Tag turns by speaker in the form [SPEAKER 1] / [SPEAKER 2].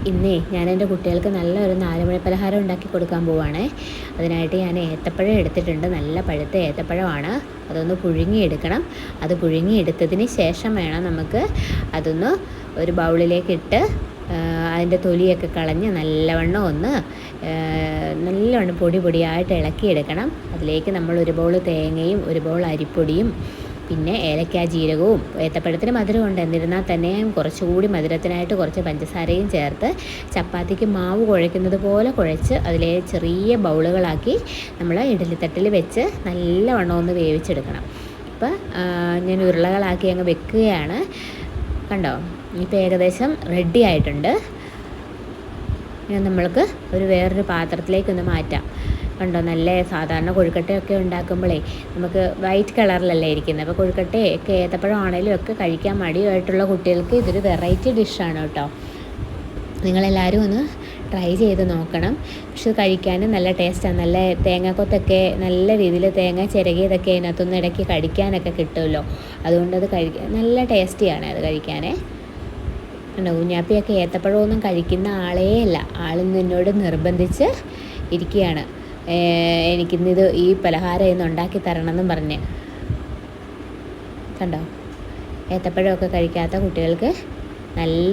[SPEAKER 1] ഇന്നേ ഞാൻ എൻ്റെ കുട്ടികൾക്ക് നല്ലൊരു 4 മണി പലഹാരം ഉണ്ടാക്കി കൊടുക്കാൻ പോവുകയാണേ. അതിനായിട്ട് ഞാൻ ഏത്തപ്പഴം എടുത്തിട്ടുണ്ട്. നല്ല പഴുത്ത ഏത്തപ്പഴമാണ്. അതൊന്ന് പുഴുങ്ങിയെടുക്കണം. അത് പുഴുങ്ങിയെടുത്തതിന് ശേഷം വേണം നമുക്ക് അതൊന്ന് ഒരു ബൗളിലേക്കിട്ട് അതിൻ്റെ തൊലിയൊക്കെ കളഞ്ഞ് നല്ലവണ്ണം പൊടിയായിട്ട് ഇളക്കിയെടുക്കണം. അതിലേക്ക് നമ്മൾ ഒരു ബൗൾ തേങ്ങയും ഒരു ബൗൾ അരിപ്പൊടിയും പിന്നെ ഏലക്ക ജീരകവും ഏത്തപ്പഴത്തിന് മധുരമുണ്ട്, എന്നിരുന്നാൽ തന്നെ കുറച്ചുകൂടി മധുരത്തിനായിട്ട് കുറച്ച് പഞ്ചസാരയും ചേർത്ത് ചപ്പാത്തിക്ക് മാവ് കുഴയ്ക്കുന്നത് പോലെ കുഴച്ച് അതിലെ ചെറിയ ബൗളുകളാക്കി നമ്മൾ ഇഡലിത്തട്ടിൽ വെച്ച് നല്ലവണ്ണം ഒന്ന് വേവിച്ചെടുക്കണം. ഇപ്പോൾ ഞാൻ ഉരുളകളാക്കി അങ്ങ് വെക്കുകയാണ്. കണ്ടോ, ഇപ്പോൾ ഏകദേശം റെഡി ആയിട്ടുണ്ട്. നമ്മൾക്ക് വേറൊരു പാത്രത്തിലേക്കൊന്ന് മാറ്റാം. കണ്ടോ, നല്ല സാധാരണ കൊഴുക്കട്ടയൊക്കെ ഉണ്ടാക്കുമ്പോഴേ നമുക്ക് വൈറ്റ് കളറിലല്ലേ ഇരിക്കുന്നത്. അപ്പോൾ കൊഴുക്കട്ടയൊക്കെ ഏത്തപ്പഴം ആണെങ്കിലും ഒക്കെ കഴിക്കാൻ മടിയായിട്ടുള്ള കുട്ടികൾക്ക് ഇതൊരു വെറൈറ്റി ഡിഷാണ് കേട്ടോ. നിങ്ങളെല്ലാവരും ഒന്ന് ട്രൈ ചെയ്ത് നോക്കണം. പക്ഷെ കഴിക്കാനും നല്ല ടേസ്റ്റാണ്. നല്ല തേങ്ങാക്കൊത്തൊക്കെ നല്ല രീതിയിൽ തേങ്ങ ചിരകിയതൊക്കെ അതിനകത്തൊന്ന് ഇടയ്ക്ക് കടിക്കാനൊക്കെ കിട്ടുമല്ലോ. അതുകൊണ്ട് അത് കഴിക്കാൻ നല്ല ടേസ്റ്റിയാണ് അത് കഴിക്കാനേ. കുഞ്ഞാപ്പിയൊക്കെ ഏത്തപ്പഴമൊന്നും കഴിക്കുന്ന ആളേ അല്ല. ആളിന്ന് എന്നോട് നിർബന്ധിച്ച് ഇരിക്കുകയാണ്, എനിക്കിന്നിത് ഈ പലഹാരം ഇന്ന് ഉണ്ടാക്കി തരണമെന്നും പറഞ്ഞ്. കണ്ടോ, ഏത്തപ്പഴമൊക്കെ കഴിക്കാത്ത കുട്ടികൾക്ക് നല്ല